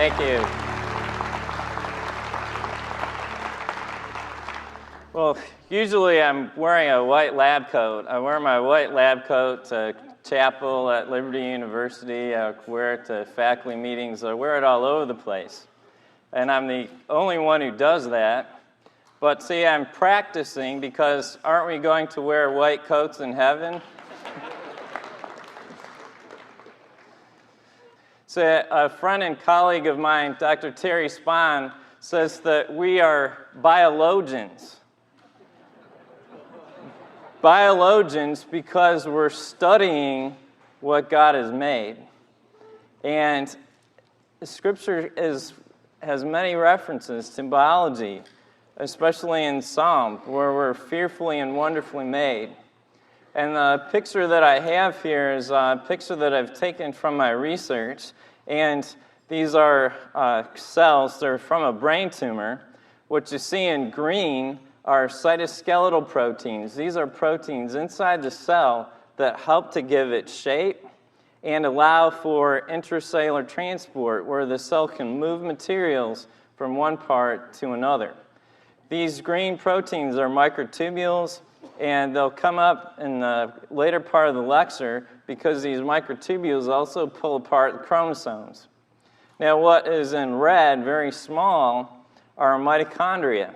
Thank you. Well, usually I'm wearing a white lab coat. I wear my white lab coat to chapel at Liberty University. I wear it to faculty meetings. I wear it all over the place. And I'm the only one who does that. But see, I'm practicing because aren't we going to wear white coats in heaven? So a friend and colleague of mine, Dr. Terry Spahn, says that we are biologians. Biologians because we're studying what God has made. And Scripture has many references to biology, especially in Psalm, where we're fearfully and wonderfully made. And the picture that I have here is a picture that I've taken from my research. And these are cells. They're from a brain tumor. What you see in green are cytoskeletal proteins. These are proteins inside the cell that help to give it shape and allow for intracellular transport, where the cell can move materials from one part to another. These green proteins are microtubules, and they'll come up in the later part of the lecture because these microtubules also pull apart the chromosomes. Now, what is in red, very small, are mitochondria.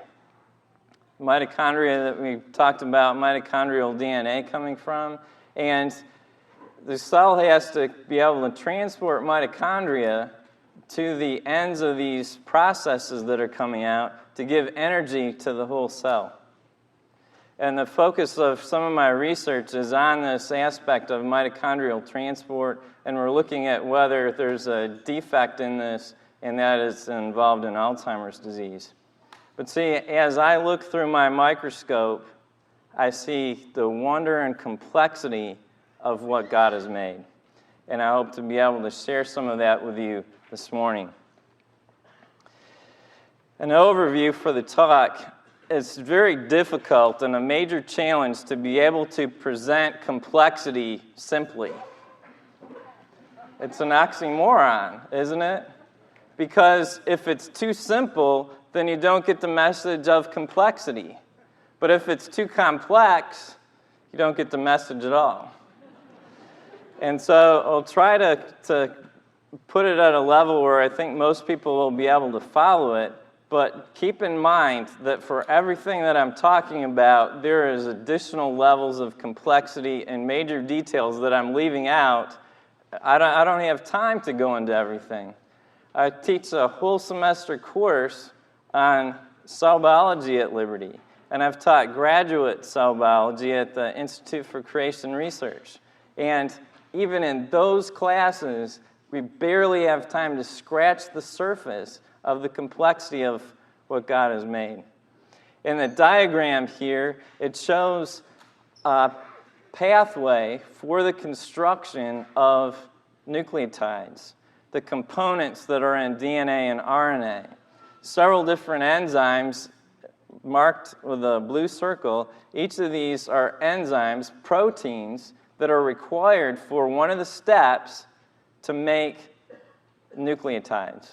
Mitochondria that we talked about, mitochondrial DNA coming from, and the cell has to be able to transport mitochondria to the ends of these processes that are coming out to give energy to the whole cell. And the focus of some of my research is on this aspect of mitochondrial transport, and we're looking at whether there's a defect in this, and that is involved in Alzheimer's disease. But see, as I look through my microscope, I see the wonder and complexity of what God has made. And I hope to be able to share some of that with you this morning. An overview for the talk. It's very difficult and a major challenge to be able to present complexity simply. It's an oxymoron, isn't it? Because if it's too simple, then you don't get the message of complexity. But if it's too complex, you don't get the message at all. And so I'll try to put it at a level where I think most people will be able to follow it, but keep in mind that for everything that I'm talking about, there is additional levels of complexity and major details that I'm leaving out. I don't have time to go into everything. I teach a whole semester course on cell biology at Liberty, and I've taught graduate cell biology at the Institute for Creation Research. And even in those classes, we barely have time to scratch the surface of the complexity of what God has made. In the diagram here, it shows a pathway for the construction of nucleotides, the components that are in DNA and RNA. Several different enzymes marked with a blue circle. Each of these are enzymes, proteins, that are required for one of the steps to make nucleotides.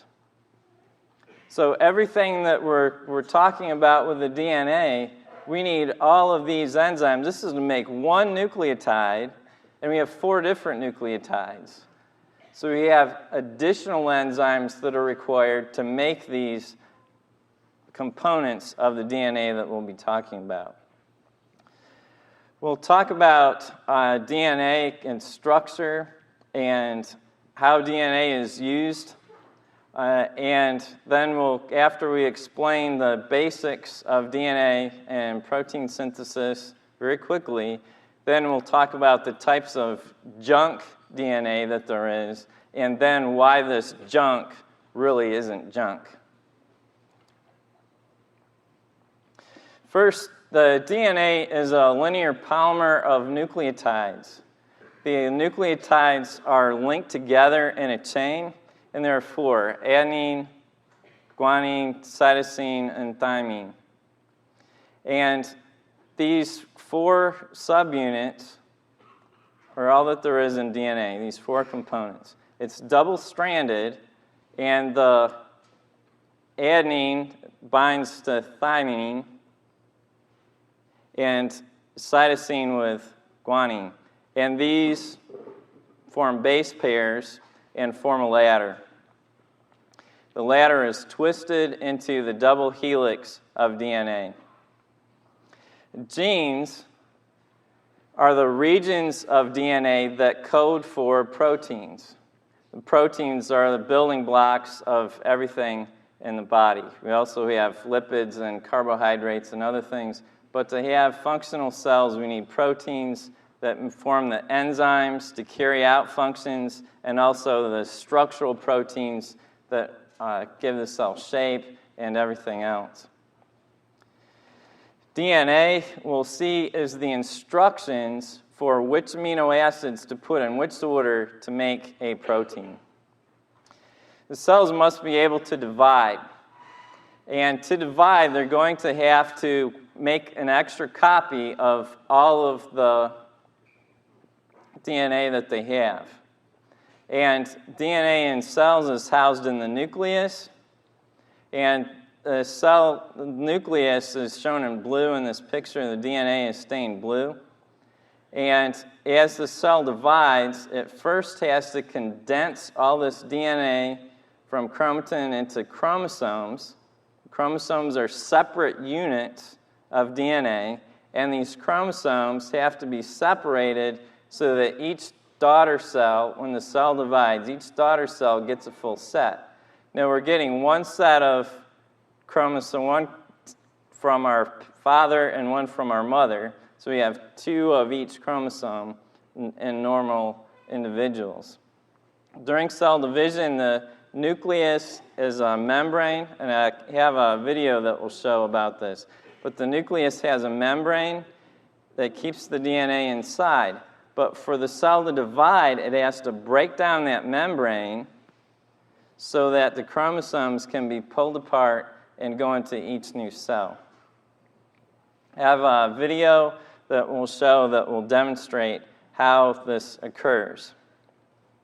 So everything that we're talking about with the DNA, we need all of these enzymes. This is to make one nucleotide, and we have 4 different nucleotides. So we have additional enzymes that are required to make these components of the DNA that we'll be talking about. We'll talk about DNA and structure and how DNA is used. And then after we explain the basics of DNA and protein synthesis very quickly, then we'll talk about the types of junk DNA that there is, and then why this junk really isn't junk. First, the DNA is a linear polymer of nucleotides. The nucleotides are linked together in a chain, and there are 4: adenine, guanine, cytosine, and thymine. And these 4 subunits are all that there is in DNA, these 4 components. It's double-stranded, and the adenine binds to thymine, and cytosine with guanine. And these form base pairs and form a ladder. The ladder is twisted into the double helix of DNA. Genes are the regions of DNA that code for proteins. The proteins are the building blocks of everything in the body. We also have lipids and carbohydrates and other things, but to have functional cells, we need proteins that form the enzymes to carry out functions, and also the structural proteins that give the cell shape and everything else. DNA, we'll see, is the instructions for which amino acids to put in which order to make a protein. The cells must be able to divide. And to divide, they're going to have to make an extra copy of all of the DNA that they have. And DNA in cells is housed in the nucleus, and the cell nucleus is shown in blue in this picture. The DNA is stained blue. And as the cell divides, it first has to condense all this DNA from chromatin into chromosomes. Chromosomes are separate units of DNA, and these chromosomes have to be separated so that each daughter cell, when the cell divides, each daughter cell gets a full set. Now we're getting one set of chromosome, one from our father and one from our mother, so we have two of each chromosome in normal individuals. During cell division, the nucleus is a membrane, and I have a video that will show about this. But the nucleus has a membrane that keeps the DNA inside. But for the cell to divide, it has to break down that membrane so that the chromosomes can be pulled apart and go into each new cell. I have a video that will demonstrate how this occurs.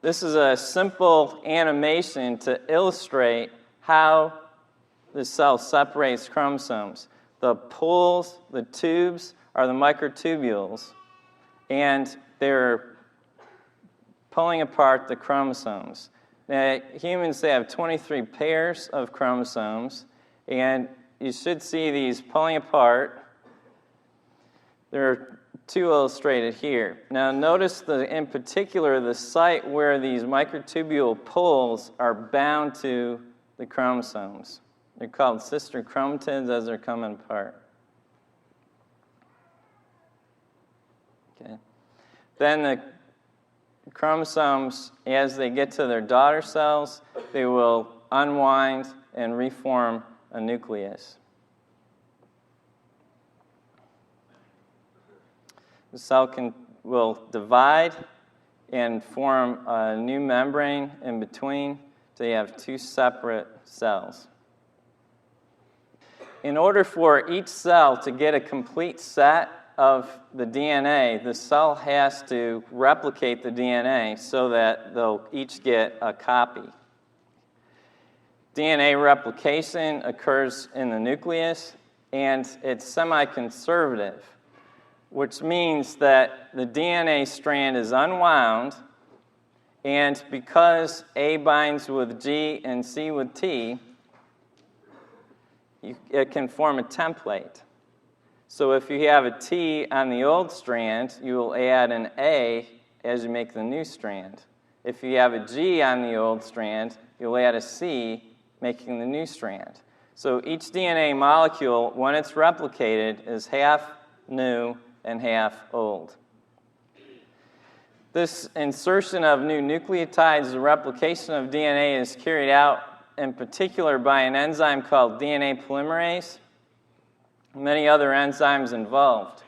This is a simple animation to illustrate how the cell separates chromosomes. The pools, the tubes, are the microtubules, and they're pulling apart the chromosomes. Now, humans, they have 23 pairs of chromosomes, and you should see these pulling apart. There are two illustrated here. Now, notice in particular the site where these microtubule pools are bound to the chromosomes. They're called sister chromatids as they're coming apart. Okay. Then the chromosomes, as they get to their daughter cells, they will unwind and reform a nucleus. The cell will divide and form a new membrane in between, so you have two separate cells. In order for each cell to get a complete set of the DNA, the cell has to replicate the DNA so that they'll each get a copy. DNA replication occurs in the nucleus, and it's semi-conservative, which means that the DNA strand is unwound, and because A binds with G and C with T, it can form a template. So if you have a T on the old strand, you will add an A as you make the new strand. If you have a G on the old strand, you'll add a C, making the new strand. So each DNA molecule, when it's replicated, is half new and half old. This insertion of new nucleotides, the replication of DNA, is carried out in particular by an enzyme called DNA polymerase. Many other enzymes involved.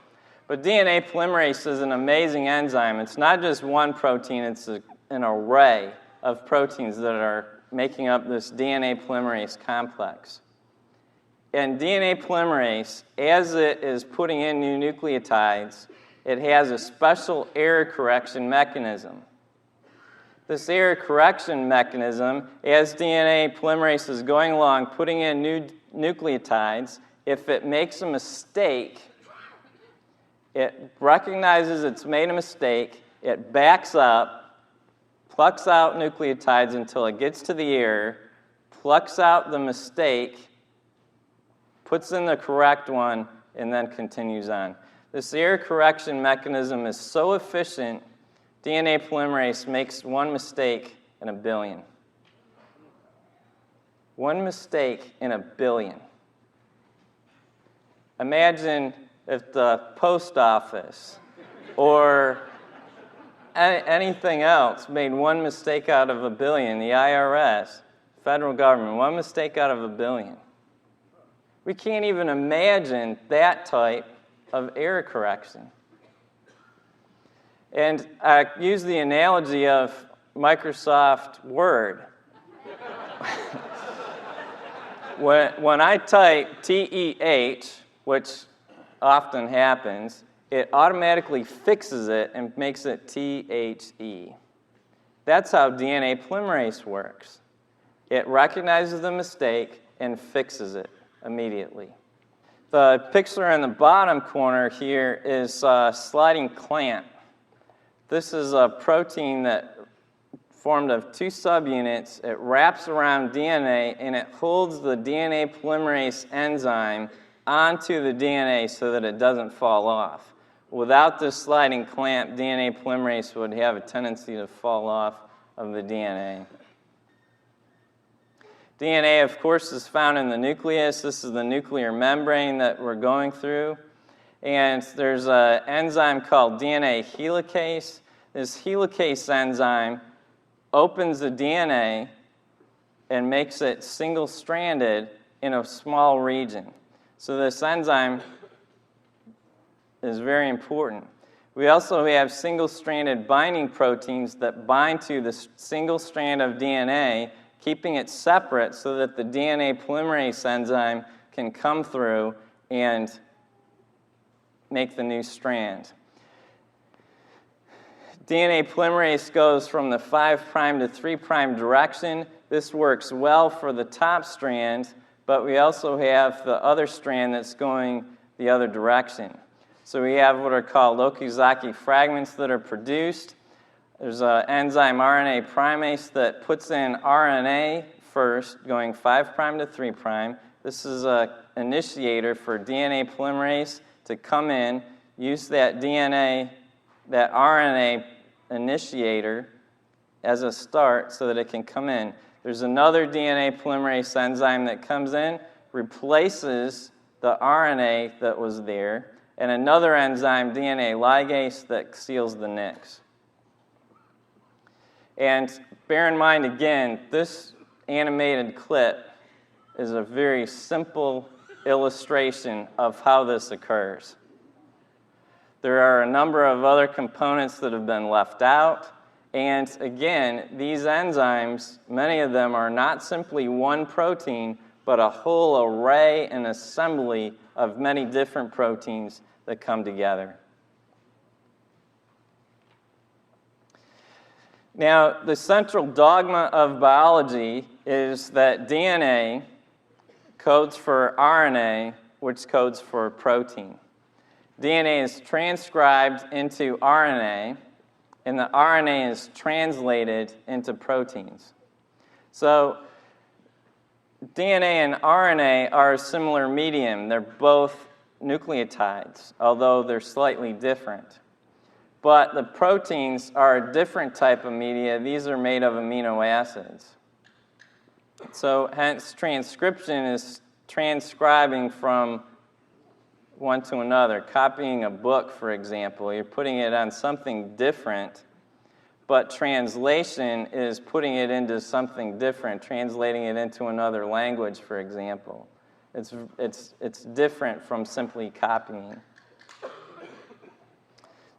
But DNA polymerase is an amazing enzyme. It's not just one protein, it's an array of proteins that are making up this DNA polymerase complex. And DNA polymerase, as it is putting in new nucleotides, it has a special error correction mechanism. This error correction mechanism, as DNA polymerase is going along, putting in new nucleotides, if it makes a mistake, it recognizes it's made a mistake, it backs up, plucks out nucleotides until it gets to the error, plucks out the mistake, puts in the correct one, and then continues on. This error correction mechanism is so efficient, DNA polymerase makes one mistake in a billion. One mistake in a billion. Imagine if the post office or anything else made one mistake out of a billion, the IRS, federal government, one mistake out of a billion. We can't even imagine that type of error correction. And I use the analogy of Microsoft Word. When I type TEH, which often happens, it automatically fixes it and makes it THE. That's how DNA polymerase works. It recognizes the mistake and fixes it immediately. The picture in the bottom corner here is a sliding clamp. This is a protein that formed of two subunits. It wraps around DNA and it holds the DNA polymerase enzyme onto the DNA so that it doesn't fall off. Without this sliding clamp, DNA polymerase would have a tendency to fall off of the DNA. DNA, of course, is found in the nucleus. This is the nuclear membrane that we're going through. And there's an enzyme called DNA helicase. This helicase enzyme opens the DNA and makes it single-stranded in a small region. So this enzyme is very important. We also have single-stranded binding proteins that bind to the single strand of DNA, keeping it separate so that the DNA polymerase enzyme can come through and make the new strand. DNA polymerase goes from the 5' to 3' direction. This works well for the top strand, but we also have the other strand that's going the other direction. So we have what are called Okazaki fragments that are produced. There's an enzyme RNA primase that puts in RNA first, going 5' to 3'. This is an initiator for DNA polymerase to come in, use that DNA, that RNA initiator as a start so that it can come in. There's another DNA polymerase enzyme that comes in, replaces the RNA that was there, and another enzyme, DNA ligase, that seals the nicks. And bear in mind, again, this animated clip is a very simple illustration of how this occurs. There are a number of other components that have been left out. And again, these enzymes, many of them are not simply one protein, but a whole array and assembly of many different proteins that come together. Now, the central dogma of biology is that DNA codes for RNA, which codes for protein. DNA is transcribed into RNA, and the RNA is translated into proteins. So DNA and RNA are a similar medium. They're both nucleotides, although they're slightly different. But the proteins are a different type of media. These are made of amino acids. So hence, transcription is transcribing from one to another. Copying a book, for example, you're putting it on something different, but translation is putting it into something different, translating it into another language, for example. It's different from simply copying.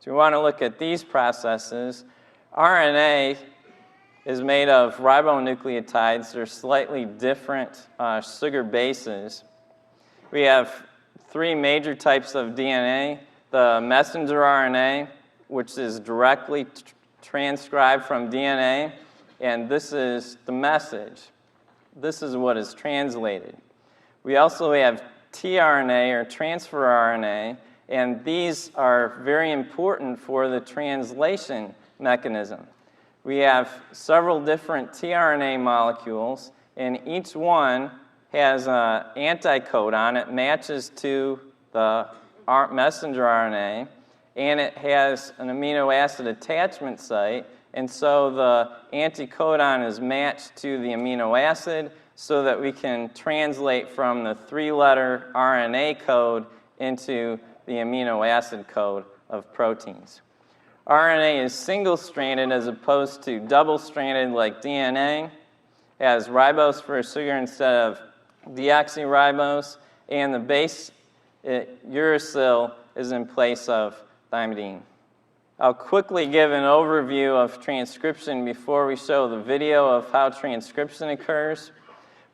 So we want to look at these processes. RNA is made of ribonucleotides. They're slightly different sugar bases. We have three major types of DNA. The messenger RNA, which is directly transcribed from DNA, and this is the message. This is what is translated. We also have tRNA, or transfer RNA, and these are very important for the translation mechanism. We have several different tRNA molecules, and each one has an anticodon. It matches to the messenger RNA, and it has an amino acid attachment site, and so the anticodon is matched to the amino acid so that we can translate from the 3-letter RNA code into the amino acid code of proteins. RNA is single-stranded as opposed to double-stranded like DNA. It has ribose for sugar instead of deoxyribose, and the base uracil is in place of thymidine. I'll quickly give an overview of transcription before we show the video of how transcription occurs.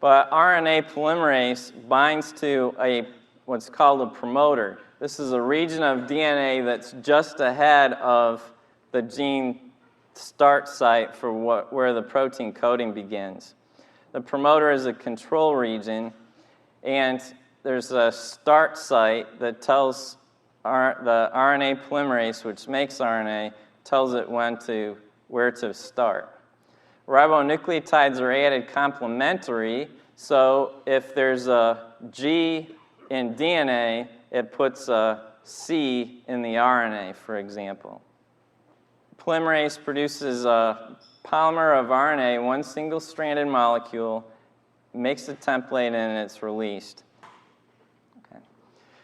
But RNA polymerase binds to what's called a promoter. This is a region of DNA that's just ahead of the gene start site for where the protein coding begins. The promoter is a control region, and there's a start site that tells the RNA polymerase, which makes RNA, tells it where to start. Ribonucleotides are added complementary, so if there's a G in DNA, it puts a C in the RNA, for example. Polymerase produces a polymer of RNA, one single-stranded molecule, makes a template, and it's released.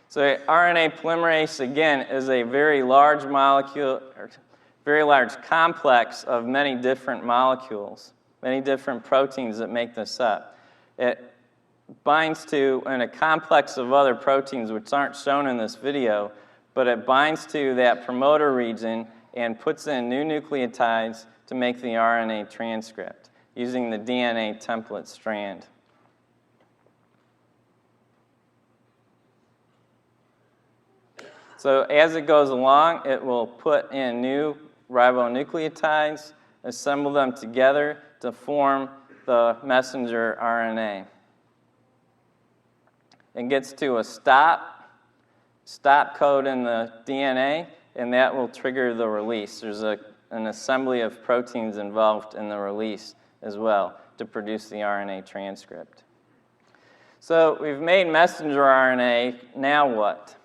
So RNA polymerase, again, is a very large molecule, or very large complex of many different molecules, many different proteins that make this up. It binds to, in a complex of other proteins which aren't shown in this video, but it binds to that promoter region and puts in new nucleotides to make the RNA transcript using the DNA template strand. So as it goes along, it will put in new ribonucleotides, assemble them together to form the messenger RNA. It gets to a stop code in the DNA, and that will trigger the release. There's an assembly of proteins involved in the release as well to produce the RNA transcript. So we've made messenger RNA, now what?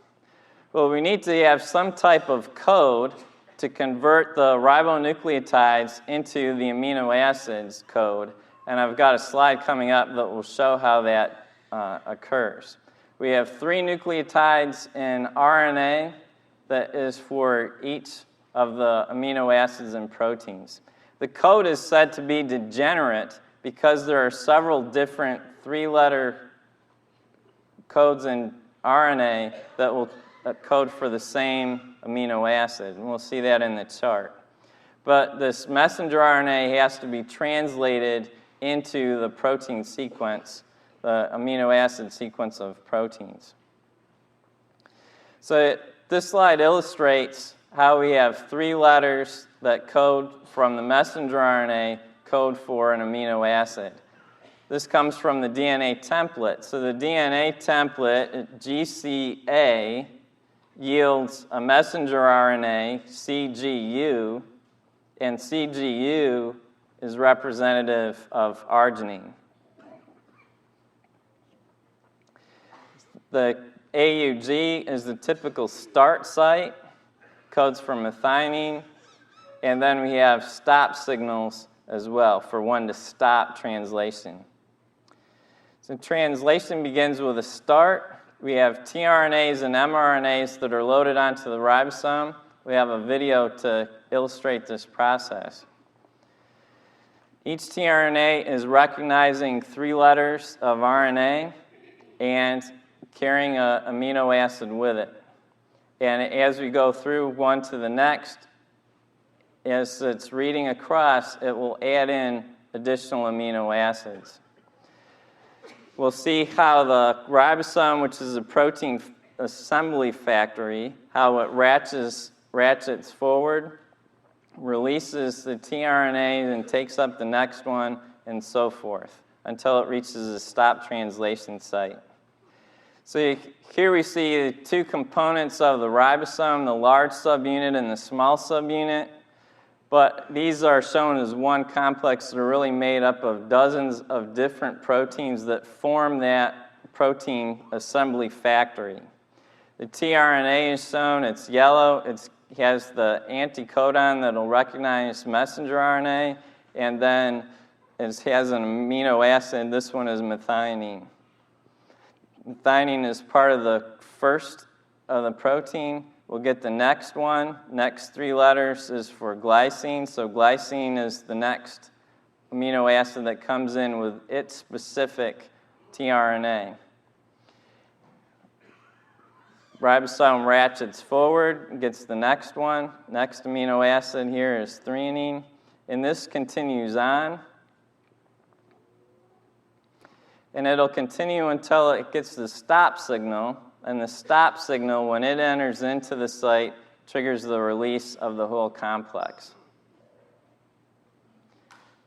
Well, we need to have some type of code to convert the ribonucleotides into the amino acids code, and I've got a slide coming up that will show how that occurs. We have 3 nucleotides in RNA that is for each of the amino acids and proteins. The code is said to be degenerate because there are several different 3-letter codes in RNA that will code for the same amino acid, and we'll see that in the chart. But this messenger RNA has to be translated into the protein sequence, the amino acid sequence of proteins. So this slide illustrates how we have 3 letters that code from the messenger RNA code for an amino acid. This comes from the DNA template. So the DNA template, GCA, yields a messenger RNA, CGU, and CGU is representative of arginine. The AUG is the typical start site, codes for methionine, and then we have stop signals as well for when to stop translation. So translation begins with a start. We have tRNAs and mRNAs that are loaded onto the ribosome. We have a video to illustrate this process. Each tRNA is recognizing 3 letters of RNA and carrying an amino acid with it. And as we go through one to the next, as it's reading across, it will add in additional amino acids. We'll see how the ribosome, which is a protein assembly factory, how it ratchets forward releases the tRNA and takes up the next one, and so forth, until it reaches a stop translation site. So here we see the two components of the ribosome, the large subunit and the small subunit. But these are shown as one complex that are really made up of dozens of different proteins that form that protein assembly factory. The tRNA is shown, it's yellow, it has the anticodon that will recognize messenger RNA, and then it has an amino acid. This one is methionine. Methionine is part of the first of the protein. We'll get the next one. Next three letters is for glycine. So glycine is the next amino acid that comes in with its specific tRNA. Ribosome ratchets forward, gets the next one. Next amino acid here is threonine. And this continues on. And it'll continue until it gets the stop signal. And the stop signal, when it enters into the site, triggers the release of the whole complex.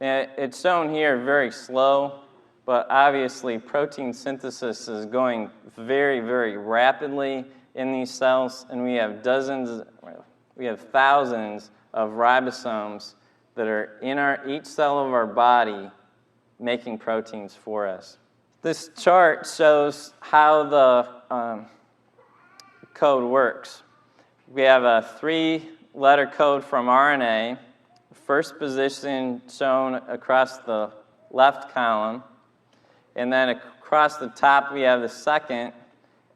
And it's shown here very slow, but obviously protein synthesis is going very, very rapidly in these cells, and we have thousands of ribosomes that are in each cell of our body making proteins for us. This chart shows how the code works. We have a 3-letter code from RNA, first position shown across the left column, and then across the top we have the second,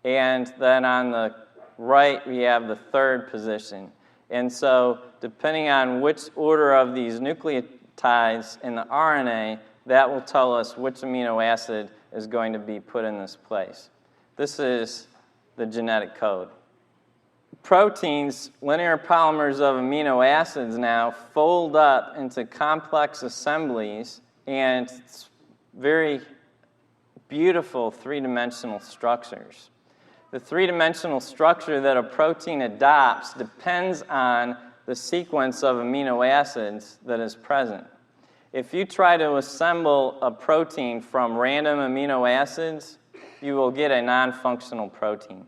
and then on the right we have the third position. And so depending on which order of these nucleotides in the RNA, that will tell us which amino acid is going to be put in this place. This is the genetic code. Proteins, linear polymers of amino acids now, fold up into complex assemblies and very beautiful three-dimensional structures. The three-dimensional structure that a protein adopts depends on the sequence of amino acids that is present. If you try to assemble a protein from random amino acids, you will get a non-functional protein.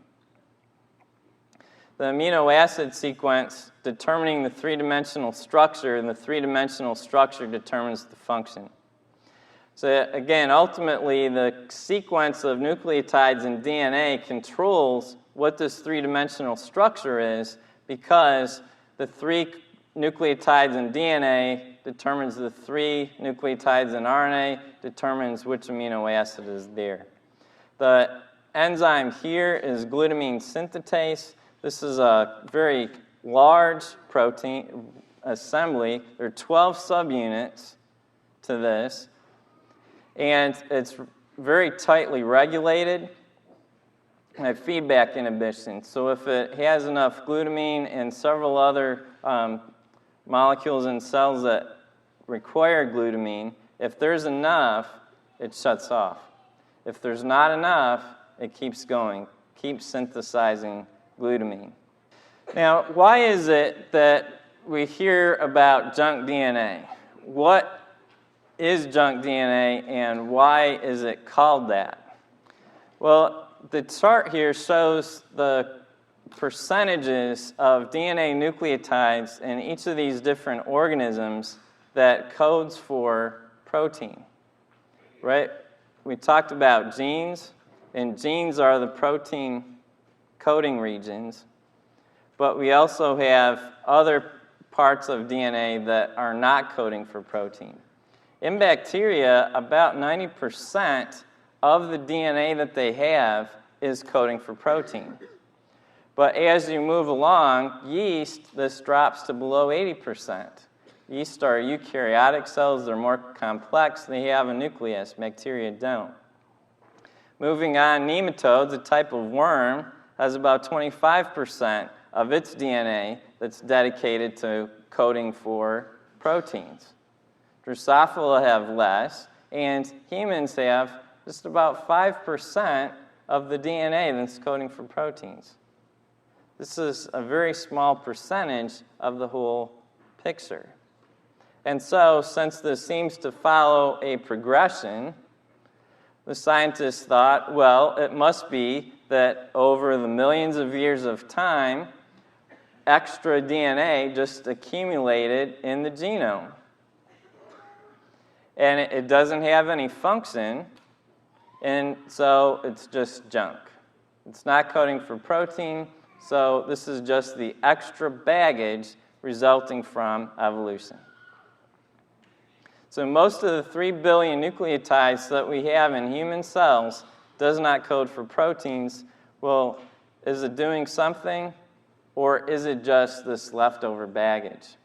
The amino acid sequence determining the three-dimensional structure, and the three-dimensional structure determines the function. So again, ultimately, the sequence of nucleotides in DNA controls what this three-dimensional structure is, because the 3 nucleotides in DNA determines the 3 nucleotides in RNA, determines which amino acid is there. The enzyme here is glutamine synthetase. This is a very large protein assembly. There are 12 subunits to this, and it's very tightly regulated by feedback inhibition. So if it has enough glutamine and several other molecules in cells that require glutamine, if there's enough, it shuts off. If there's not enough, it keeps going, keeps synthesizing glutamine. Now, why is it that we hear about junk DNA? What is junk DNA and why is it called that? Well, the chart here shows the percentages of DNA nucleotides in each of these different organisms that codes for protein, right? We talked about genes, and genes are the protein coding regions, but we also have other parts of DNA that are not coding for protein. In bacteria, about 90% of the DNA that they have is coding for protein. But as you move along, yeast, this drops to below 80%. Yeast are eukaryotic cells. They're more complex. They have a nucleus. Bacteria don't. Moving on, nematodes, a type of worm, has about 25% of its DNA that's dedicated to coding for proteins. Drosophila have less, and humans have just about 5% of the DNA that's coding for proteins. This is a very small percentage of the whole picture. And so, since this seems to follow a progression, the scientists thought, well, it must be that over the millions of years of time, extra DNA just accumulated in the genome. And it doesn't have any function, and so it's just junk. It's not coding for protein, so this is just the extra baggage resulting from evolution. So most of the 3 billion nucleotides that we have in human cells does not code for proteins. Well, is it doing something, or is it just this leftover baggage?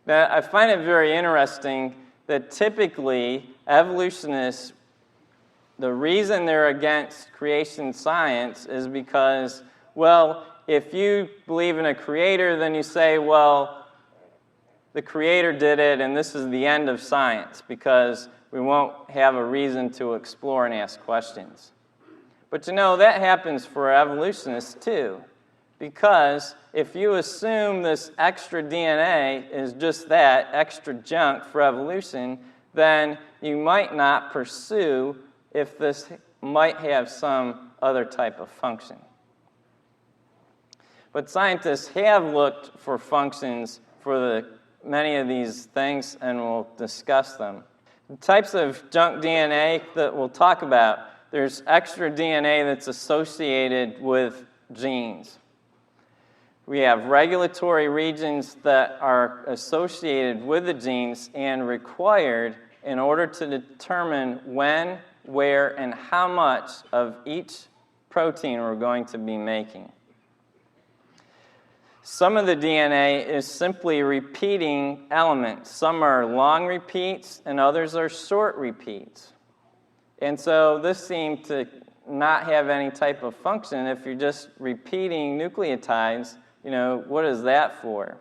Now, I find it very interesting that typically evolutionists, the reason they're against creation science is because, well, if you believe in a creator, then you say, well, the creator did it, and this is the end of science because we won't have a reason to explore and ask questions. But you know, that happens for evolutionists too, because if you assume this extra DNA is just that, extra junk for evolution, then you might not pursue if this might have some other type of function. But scientists have looked for functions for many of these things, and we'll discuss them. The types of junk DNA that we'll talk about, there's extra DNA that's associated with genes. We have regulatory regions that are associated with the genes and required in order to determine when, where, and how much of each protein we're going to be making. Some of the DNA is simply repeating elements. Some are long repeats and others are short repeats. And so this seemed to not have any type of function. If you're just repeating nucleotides, you know, what is that for?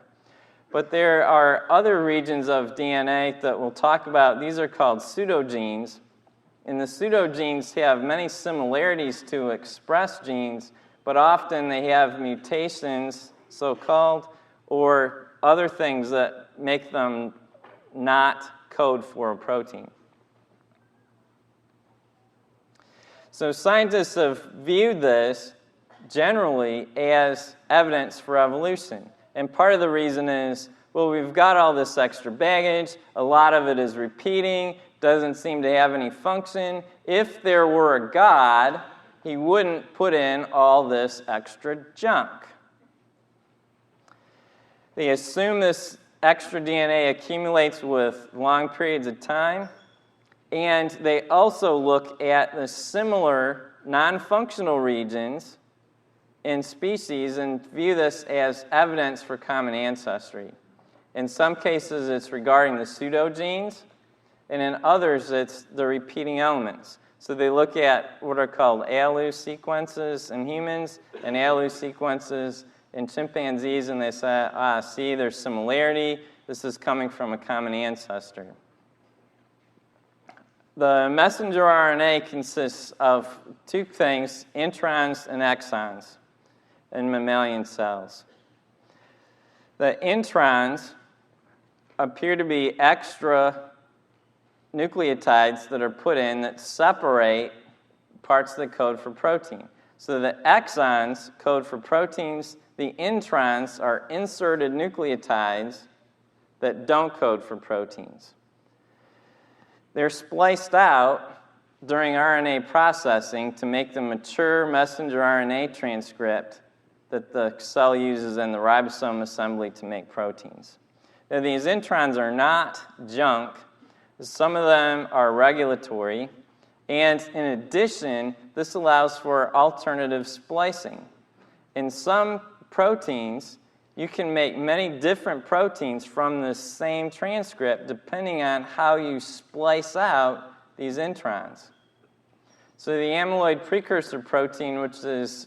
But there are other regions of DNA that we'll talk about. These are called pseudogenes. And the pseudogenes have many similarities to express genes, but often they have mutations, so-called, or other things that make them not code for a protein. So scientists have viewed this generally as evidence for evolution. And part of the reason is, well, we've got all this extra baggage, a lot of it is repeating, doesn't seem to have any function. If there were a God, he wouldn't put in all this extra junk. They assume this extra DNA accumulates with long periods of time, and they also look at the similar non-functional regions in species and view this as evidence for common ancestry. In some cases, it's regarding the pseudogenes, and in others, it's the repeating elements. So they look at what are called ALU sequences in humans and ALU sequences in chimpanzees, and they say, see, there's similarity. This is coming from a common ancestor. The messenger RNA consists of two things, introns and exons in mammalian cells. The introns appear to be extra nucleotides that are put in that separate parts that code for protein. So the exons code for proteins. The introns are inserted nucleotides that don't code for proteins. They're spliced out during RNA processing to make the mature messenger RNA transcript that the cell uses in the ribosome assembly to make proteins. Now, these introns are not junk. Some of them are regulatory. And in addition, this allows for alternative splicing. In some proteins, you can make many different proteins from the same transcript depending on how you splice out these introns. So the amyloid precursor protein, which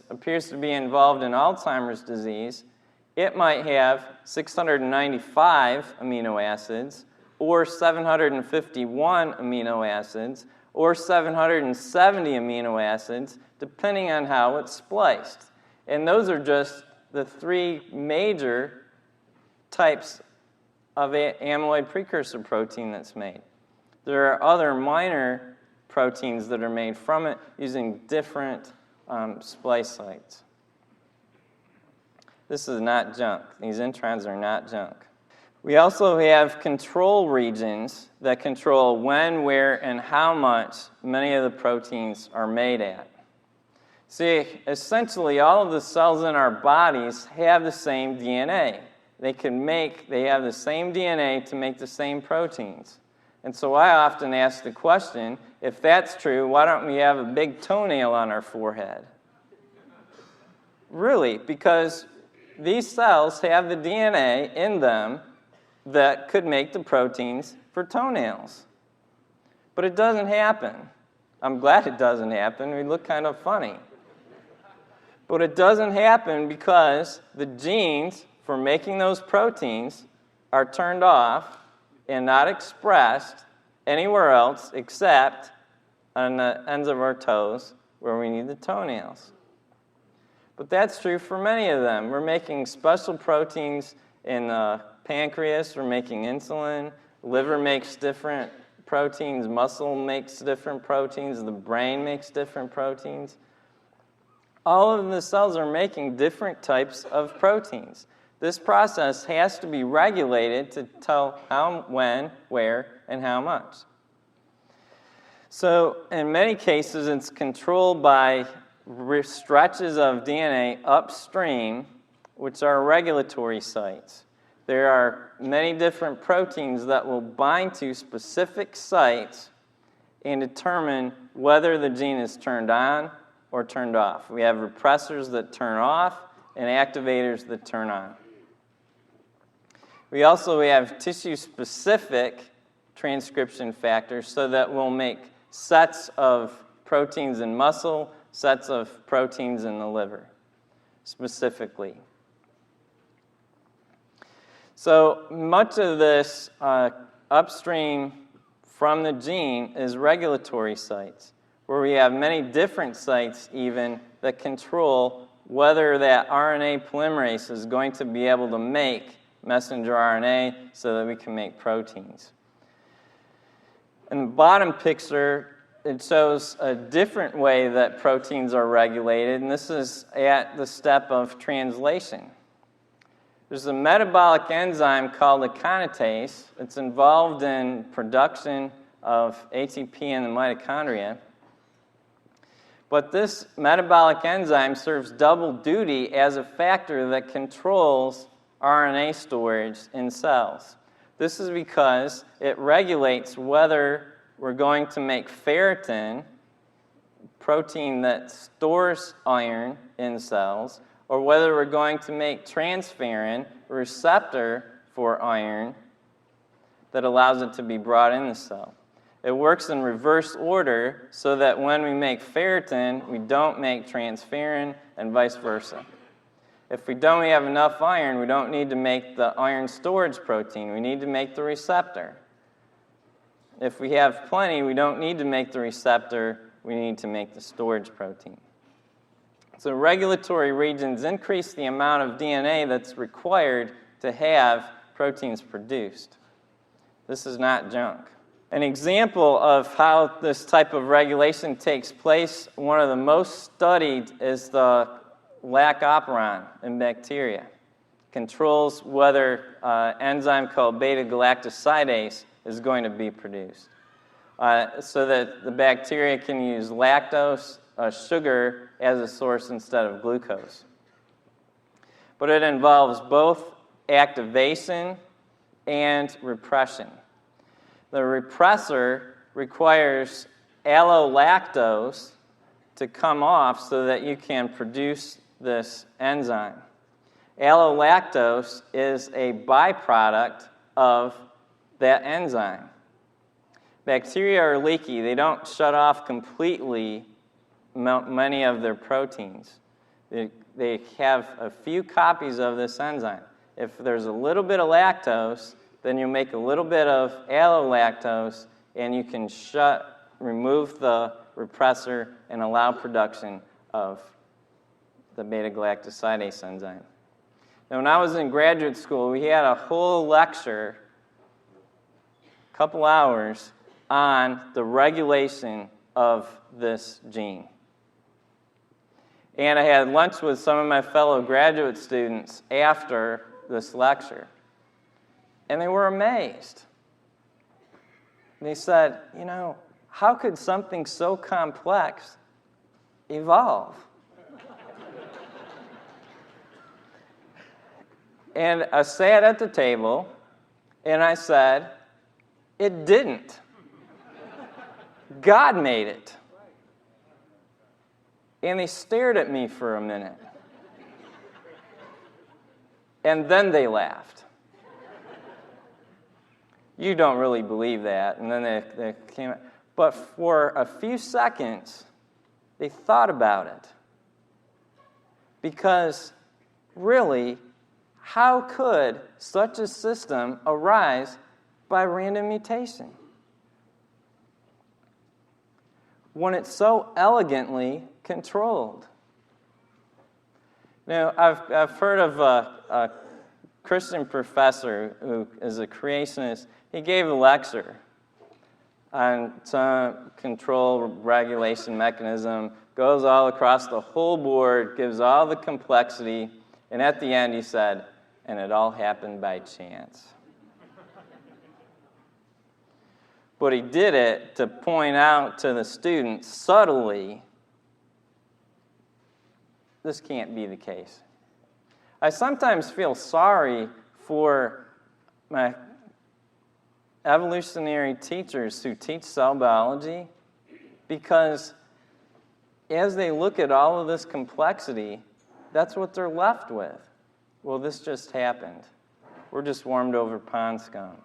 appears to be involved in Alzheimer's disease, it might have 695 amino acids, or 751 amino acids, or 770 amino acids, depending on how it's spliced. And those are just the three major types of amyloid precursor protein that's made. There are other minor proteins that are made from it using different splice sites. This is not junk. These introns are not junk. We also have control regions that control when, where, and how much many of the proteins are made at. See, essentially all of the cells in our bodies have the same DNA. They have the same DNA to make the same proteins. And so I often ask the question, if that's true, why don't we have a big toenail on our forehead? Really, because these cells have the DNA in them that could make the proteins for toenails. But it doesn't happen. I'm glad it doesn't happen. We look kind of funny. But it doesn't happen because the genes for making those proteins are turned off and not expressed anywhere else except on the ends of our toes where we need the toenails. But that's true for many of them. We're making special proteins in the pancreas, we're making insulin, liver makes different proteins, muscle makes different proteins, the brain makes different proteins. All of the cells are making different types of proteins. This process has to be regulated to tell how, when, where, and how much. So in many cases, it's controlled by stretches of DNA upstream, which are regulatory sites. There are many different proteins that will bind to specific sites and determine whether the gene is turned on or turned off. We have repressors that turn off and activators that turn on. We also have tissue-specific transcription factors so that we'll make sets of proteins in muscle, sets of proteins in the liver, specifically. So much of this upstream from the gene is regulatory sites, where we have many different sites even that control whether that RNA polymerase is going to be able to make messenger RNA so that we can make proteins. In the bottom picture, it shows a different way that proteins are regulated, and this is at the step of translation. There's a metabolic enzyme called a kinase. It's involved in production of ATP in the mitochondria. But this metabolic enzyme serves double duty as a factor that controls RNA storage in cells. This is because it regulates whether we're going to make ferritin, protein that stores iron in cells, or whether we're going to make transferrin, a receptor for iron that allows it to be brought in the cell. It works in reverse order so that when we make ferritin, we don't make transferrin and vice versa. If we don't have enough iron, we don't need to make the iron storage protein. We need to make the receptor. If we have plenty, we don't need to make the receptor. We need to make the storage protein. So regulatory regions increase the amount of DNA that's required to have proteins produced. This is not junk. An example of how this type of regulation takes place, one of the most studied is the lac operon in bacteria. It controls whether enzyme called beta-galactosidase is going to be produced. So that the bacteria can use lactose, sugar, as a source instead of glucose. But it involves both activation and repression. The repressor requires allolactose to come off so that you can produce this enzyme. Allolactose is a byproduct of that enzyme. Bacteria are leaky. They don't shut off completely many of their proteins. They have a few copies of this enzyme. If there's a little bit of lactose, then you make a little bit of allolactose, and you can remove the repressor and allow production of the beta-galactosidase enzyme. Now, when I was in graduate school, we had a whole lecture couple hours on the regulation of this gene. And I had lunch with some of my fellow graduate students after this lecture. And they were amazed. They said, how could something so complex evolve? And I sat at the table, and I said, it didn't. God made it. And they stared at me for a minute. And then they laughed. You don't really believe that. And then they came out. But for a few seconds, they thought about it. Because really, how could such a system arise by random mutation when it's so elegantly controlled? Now, I've heard of a Christian professor who is a creationist. He gave a lecture on some control regulation mechanism, goes all across the whole board, gives all the complexity, and at the end he said, and it all happened by chance. But he did it to point out to the students subtly, this can't be the case. I sometimes feel sorry for my evolutionary teachers who teach cell biology, because as they look at all of this complexity, that's what they're left with. Well, this just happened. We're just warmed over pond scum.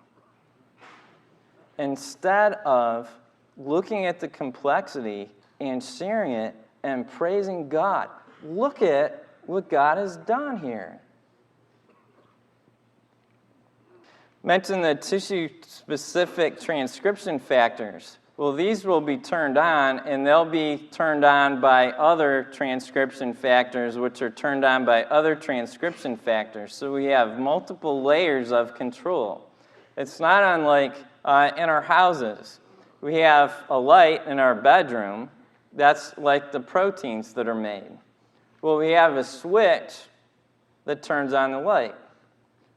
Instead of looking at the complexity and sharing it and praising God, look at what God has done here. Mention the tissue-specific transcription factors. Well, these will be turned on, and they'll be turned on by other transcription factors, which are turned on by other transcription factors. So we have multiple layers of control. It's not unlike in our houses. We have a light in our bedroom. That's like the proteins that are made. Well, we have a switch that turns on the light.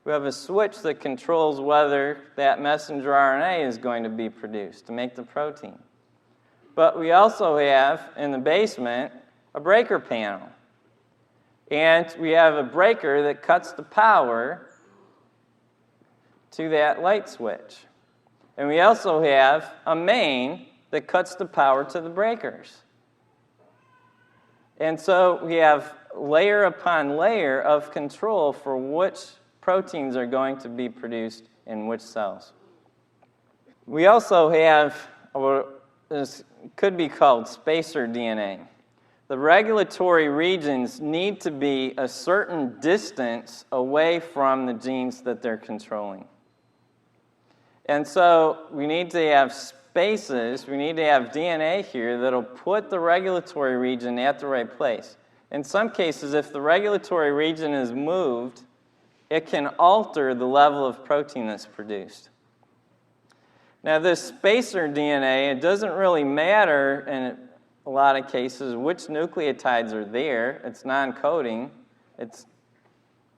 We have a switch that controls whether that messenger RNA is going to be produced to make the protein. But we also have, in the basement, a breaker panel. And we have a breaker that cuts the power to that light switch. And we also have a main that cuts the power to the breakers. And so we have layer upon layer of control for which proteins are going to be produced in which cells. We also have what could be called spacer DNA. The regulatory regions need to be a certain distance away from the genes that they're controlling. And so we need to have spaces, we need to have DNA here that'll put the regulatory region at the right place. In some cases, if the regulatory region is moved, it can alter the level of protein that's produced. Now, this spacer DNA, it doesn't really matter in a lot of cases which nucleotides are there. It's non-coding. It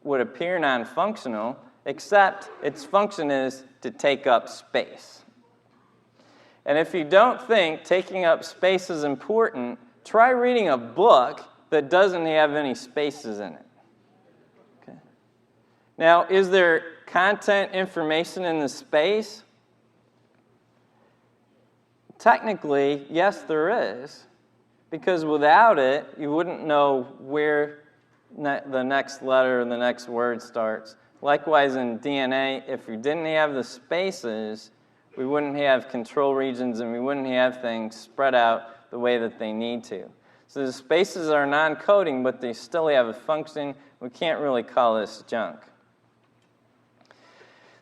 would appear non-functional, except its function is to take up space. And if you don't think taking up space is important, try reading a book that doesn't have any spaces in it. Now, is there content information in the space? Technically, yes, there is, because without it, you wouldn't know where the next letter or the next word starts. Likewise, in DNA, if we didn't have the spaces, we wouldn't have control regions and we wouldn't have things spread out the way that they need to. So the spaces are non-coding, but they still have a function. We can't really call this junk.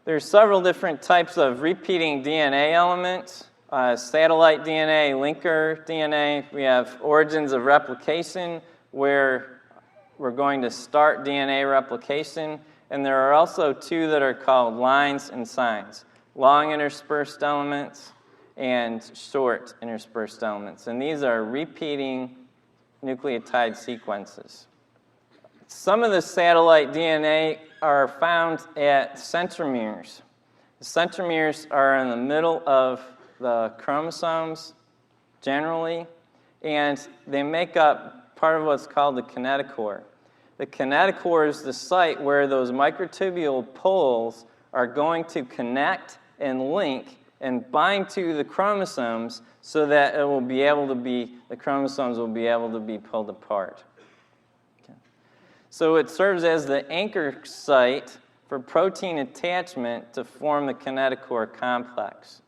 There's several different types of repeating DNA elements. Satellite DNA, linker DNA. We have origins of replication, where we're going to start DNA replication. And there are also two that are called lines and signs. long interspersed elements, and short interspersed elements. And these are repeating nucleotide sequences. Some of the satellite DNA are found at centromeres. The centromeres are in the middle of the chromosomes generally, and they make up part of what's called the kinetochore. The kinetochore is the site where those microtubule poles are going to connect and link and bind to the chromosomes so that it will be able to be, the chromosomes will be able to be pulled apart. Okay. So it serves as the anchor site for protein attachment to form the kinetochore complex.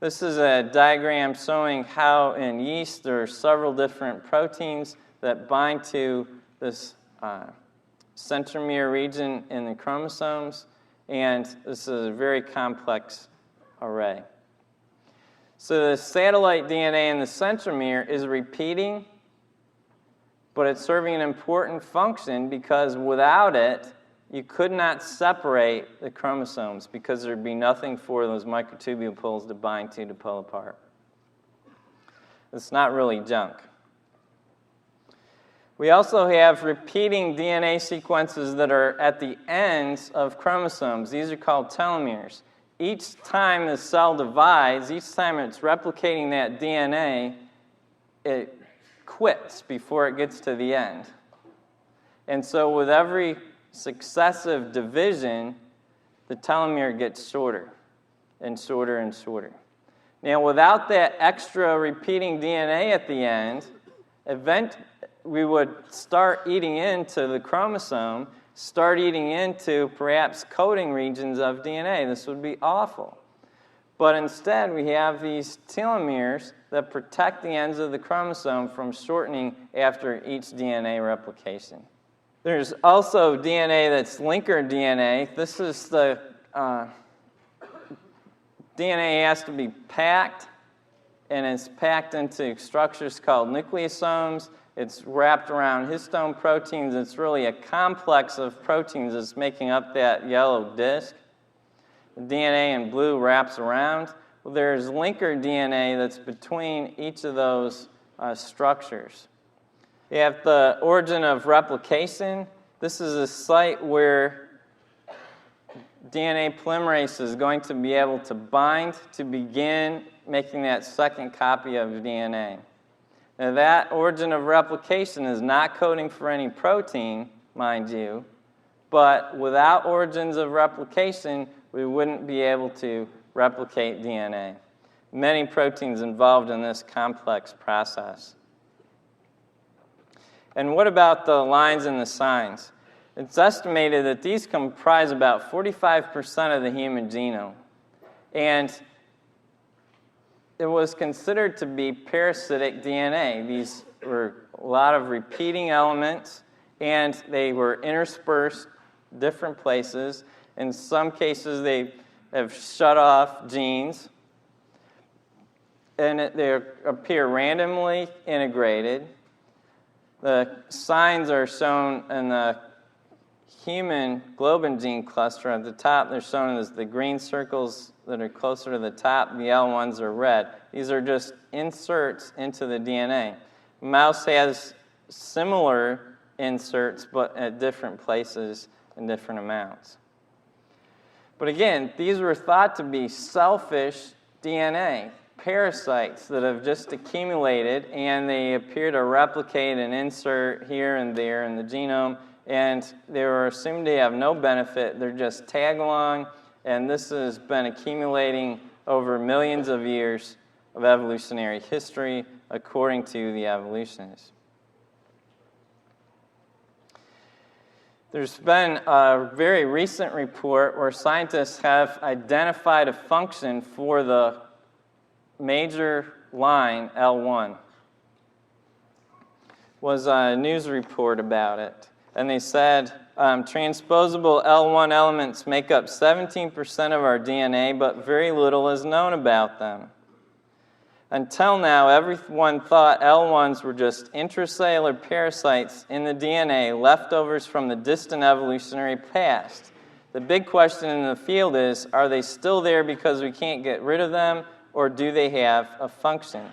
This is a diagram showing how in yeast there are several different proteins that bind to this centromere region in the chromosomes, and this is a very complex array. So the satellite DNA in the centromere is repeating, but it's serving an important function because without it, you could not separate the chromosomes because there'd be nothing for those microtubule poles to bind to pull apart. It's not really junk. We also have repeating DNA sequences that are at the ends of chromosomes. These are called telomeres. Each time the cell divides, each time it's replicating that DNA, it quits before it gets to the end. And so with every successive division, the telomere gets shorter and shorter and shorter. Now, without that extra repeating DNA at the end, we would start eating into the chromosome, start eating into perhaps coding regions of DNA. This would be awful. But instead, we have these telomeres that protect the ends of the chromosome from shortening after each DNA replication. There's also DNA that's linker DNA. This is the DNA has to be packed, and it's packed into structures called nucleosomes. It's wrapped around histone proteins. It's really a complex of proteins that's making up that yellow disc. The DNA in blue wraps around. Well, there's linker DNA that's between each of those structures. You have the origin of replication. This is a site where DNA polymerase is going to be able to bind to begin making that second copy of DNA. Now, that origin of replication is not coding for any protein, mind you, but without origins of replication, we wouldn't be able to replicate DNA. Many proteins involved in this complex process. And what about the lines and the signs? It's estimated that these comprise about 45% of the human genome. And it was considered to be parasitic DNA. These were a lot of repeating elements, and they were interspersed different places. In some cases, they have shut off genes, and they appear randomly integrated. The signs are shown in the human globin gene cluster at the top. They're shown as the green circles that are closer to the top. The yellow ones are red. These are just inserts into the DNA. Mouse has similar inserts, but at different places in different amounts. But again, these were thought to be selfish DNA, parasites that have just accumulated, and they appear to replicate and insert here and there in the genome, and they were assumed to have no benefit. They're just tag along, and this has been accumulating over millions of years of evolutionary history, according to the evolutionists. There's been a very recent report where scientists have identified a function for the major line L1. Was a news report about it. And they said transposable L1 elements make up 17% of our DNA, but very little is known about them. Until now, everyone thought L1s were just intracellular parasites in the DNA, leftovers from the distant evolutionary past. The big question in the field is, are they still there because we can't get rid of them, or do they have a function?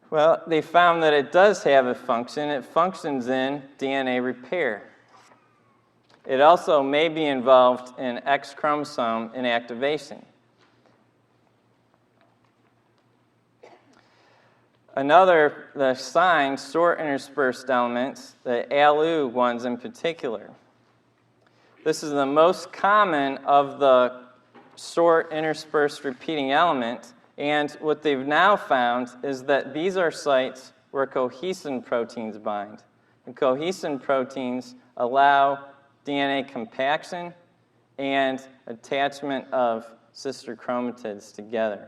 Well, they found that it does have a function. It functions in DNA repair. It also may be involved in X chromosome inactivation. Another, the signs, short interspersed elements, the ALU ones in particular. This is the most common of the short interspersed repeating element, and what they've now found is that these are sites where cohesin proteins bind. And cohesin proteins allow DNA compaction and attachment of sister chromatids together.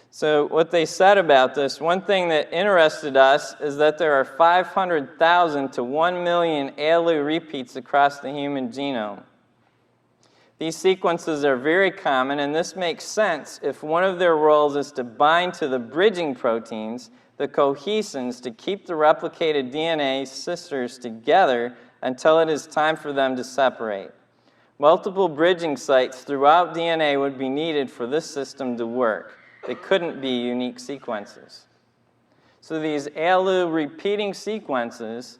So what they said about this, one thing that interested us is that there are 500,000 to 1 million ALU repeats across the human genome. These sequences are very common, and this makes sense if one of their roles is to bind to the bridging proteins, the cohesins, to keep the replicated DNA sisters together until it is time for them to separate. Multiple bridging sites throughout DNA would be needed for this system to work. They couldn't be unique sequences. So these ALU repeating sequences,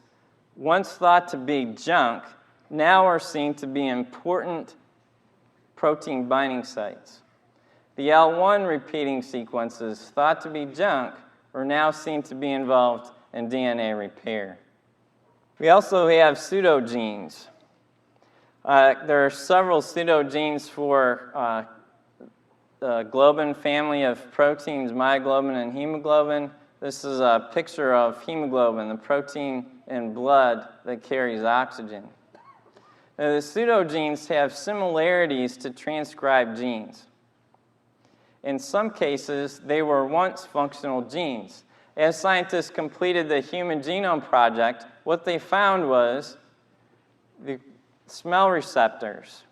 once thought to be junk, now are seen to be important protein binding sites. The L1 repeating sequences, thought to be junk, are now seen to be involved in DNA repair. We also have pseudogenes. There are several pseudogenes for the globin family of proteins, myoglobin and hemoglobin. This is a picture of hemoglobin, the protein in blood that carries oxygen. Now, the pseudogenes have similarities to transcribed genes. In some cases, they were once functional genes. As scientists completed the Human Genome Project, what they found was the smell receptors.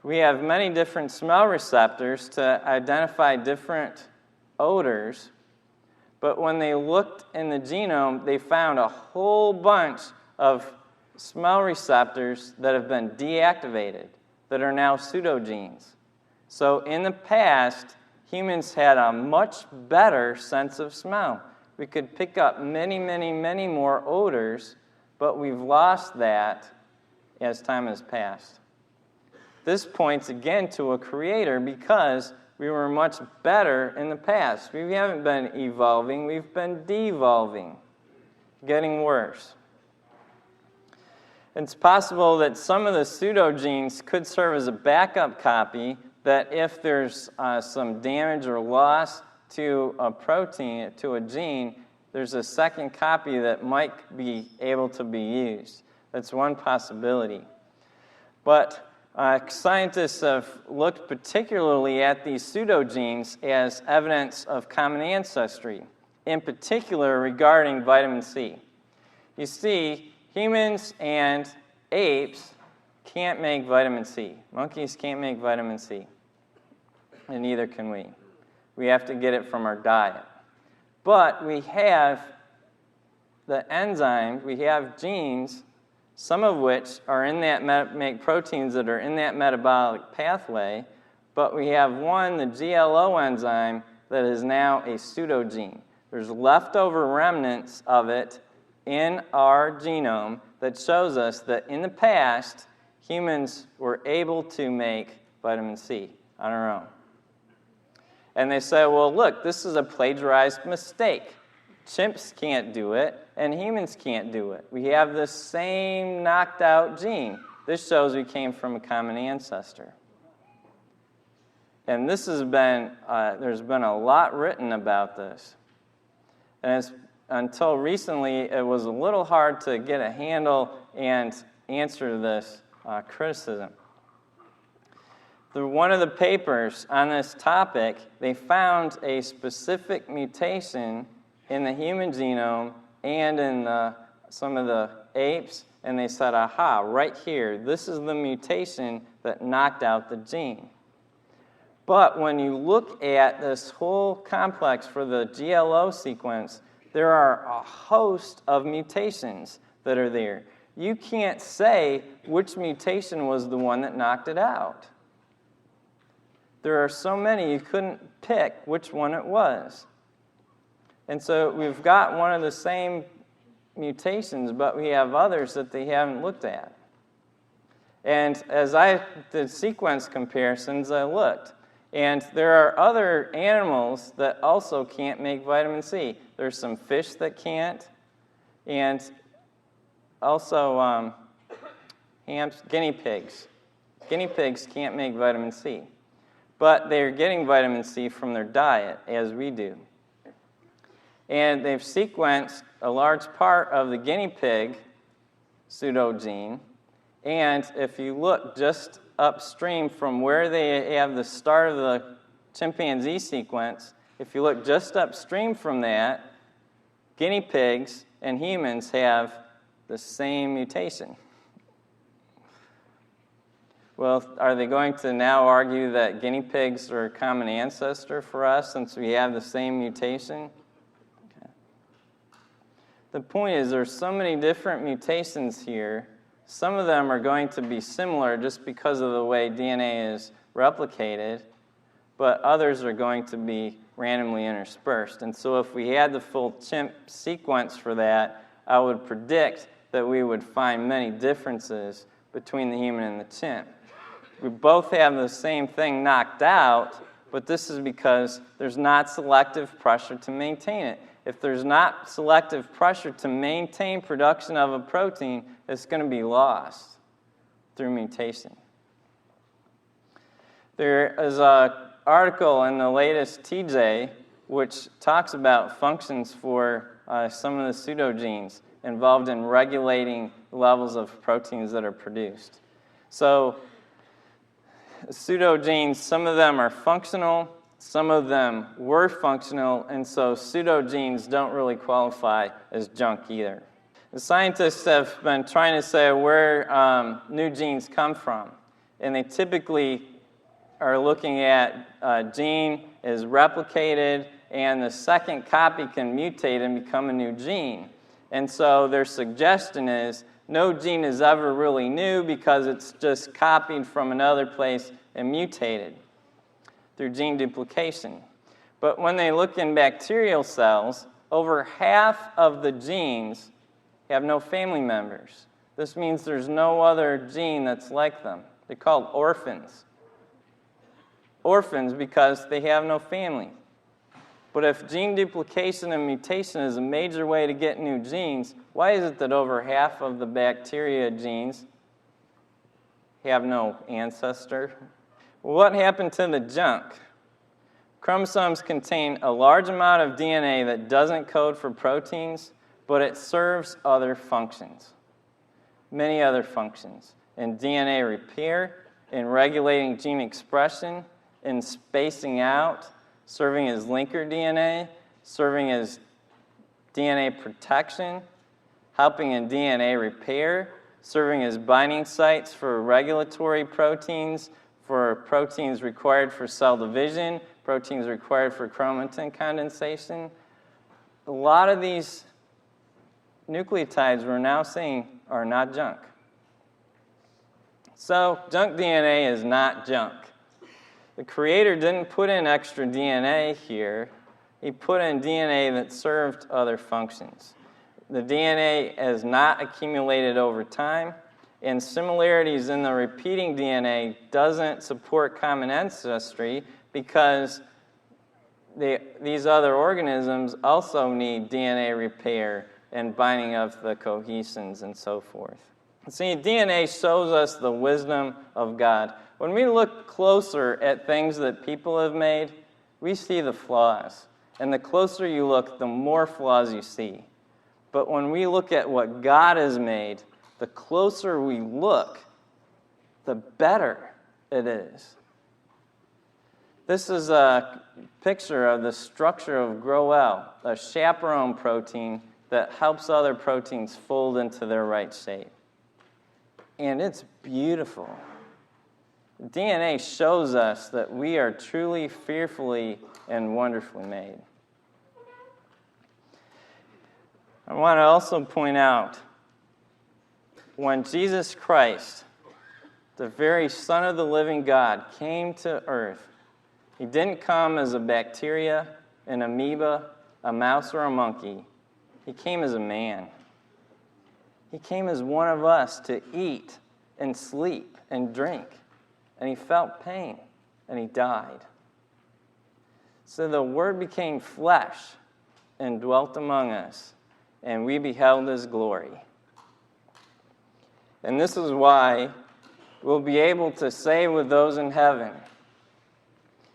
We have many different smell receptors to identify different odors, but when they looked in the genome, they found a whole bunch of smell receptors that have been deactivated, that are now pseudogenes. So in the past, humans had a much better sense of smell. We could pick up many, many, many more odors, but we've lost that as time has passed. This points again to a creator because we were much better in the past. We haven't been evolving, we've been devolving, getting worse. It's possible that some of the pseudogenes could serve as a backup copy, that if there's some damage or loss to a protein, to a gene, there's a second copy that might be able to be used. That's one possibility. But scientists have looked particularly at these pseudogenes as evidence of common ancestry, in particular regarding vitamin C. You see, humans and apes can't make vitamin C. Monkeys can't make vitamin C, and neither can we. We have to get it from our diet. But we have the enzyme, we have genes, some of which are in that make proteins that are in that metabolic pathway, but we have one, the GLO enzyme, that is now a pseudogene. There's leftover remnants of it in our genome that shows us that in the past, humans were able to make vitamin C on our own. And they say, well, look, this is a plagiarized mistake. Chimps can't do it, and humans can't do it. We have the same knocked out gene. This shows we came from a common ancestor. And this has been, there's been a lot written about this. And until recently, it was a little hard to get a handle and answer this criticism. One of the papers on this topic, they found a specific mutation in the human genome and in some of the apes, and they said, aha, right here, this is the mutation that knocked out the gene. But when you look at this whole complex for the GLO sequence, there are a host of mutations that are there. you can't say which mutation was the one that knocked it out. There are so many, you couldn't pick which one it was. And so we've got one of the same mutations, but we have others that they haven't looked at. And as I did sequence comparisons, I looked. And there are other animals that also can't make vitamin C. There's some fish that can't, and also guinea pigs. Guinea pigs can't make vitamin C, but they're getting vitamin C from their diet, as we do. And they've sequenced a large part of the guinea pig pseudogene, and if you look just upstream from where they have the start of the chimpanzee sequence, if you look just upstream from that, guinea pigs and humans have the same mutation. Well, are they going to now argue that guinea pigs are a common ancestor for us since we have the same mutation? Okay. The point is there's so many different mutations here. Some of them are going to be similar just because of the way DNA is replicated, but others are going to be randomly interspersed. And so if we had the full chimp sequence for that, I would predict that we would find many differences between the human and the chimp. We both have the same thing knocked out, but this is because there's not selective pressure to maintain it. If there's not selective pressure to maintain production of a protein, it's going to be lost through mutation. There is an article in the latest TJ which talks about functions for some of the pseudogenes involved in regulating levels of proteins that are produced. So pseudogenes, some of them are functional, some of them were functional, and so pseudogenes don't really qualify as junk either. The scientists have been trying to say where new genes come from, and they typically are looking at a gene is replicated, and the second copy can mutate and become a new gene. And so their suggestion is no gene is ever really new because it's just copied from another place and mutated through gene duplication. But when they look in bacterial cells, over half of the genes have no family members. This means there's no other gene that's like them. They're called orphans. Orphans because they have no family. But if gene duplication and mutation is a major way to get new genes, why is it that over half of the bacteria genes have no ancestor? Well, what happened to the junk? Chromosomes contain a large amount of DNA that doesn't code for proteins, but it serves other functions, many other functions, in DNA repair, in regulating gene expression, in spacing out, serving as linker DNA, serving as DNA protection, helping in DNA repair, serving as binding sites for regulatory proteins, for proteins required for cell division, proteins required for chromatin condensation. A lot of these nucleotides we're now seeing are not junk. So junk DNA is not junk. The creator didn't put in extra DNA here. He put in DNA that served other functions. The DNA has not accumulated over time, and similarities in the repeating DNA doesn't support common ancestry because these other organisms also need DNA repair and binding of the cohesins and so forth. See, DNA shows us the wisdom of God. When we look closer at things that people have made, we see the flaws. And the closer you look, the more flaws you see. But when we look at what God has made, the closer we look, the better it is. This is a picture of the structure of GROL, a chaperone protein that helps other proteins fold into their right shape. And it's beautiful. DNA shows us that we are truly fearfully and wonderfully made. I want to also point out when Jesus Christ, the very Son of the living God, came to earth, he didn't come as a bacteria, an amoeba, a mouse, or a monkey. He came as a man. He came as one of us to eat and sleep and drink. And he felt pain, and he died. So the Word became flesh and dwelt among us, and we beheld his glory. And this is why we'll be able to say with those in heaven,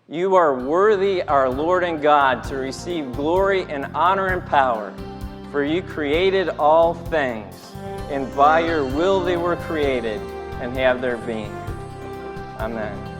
"You are worthy, our Lord and God, to receive glory and honor and power, for you created all things, and by your will they were created and have their being." Amen.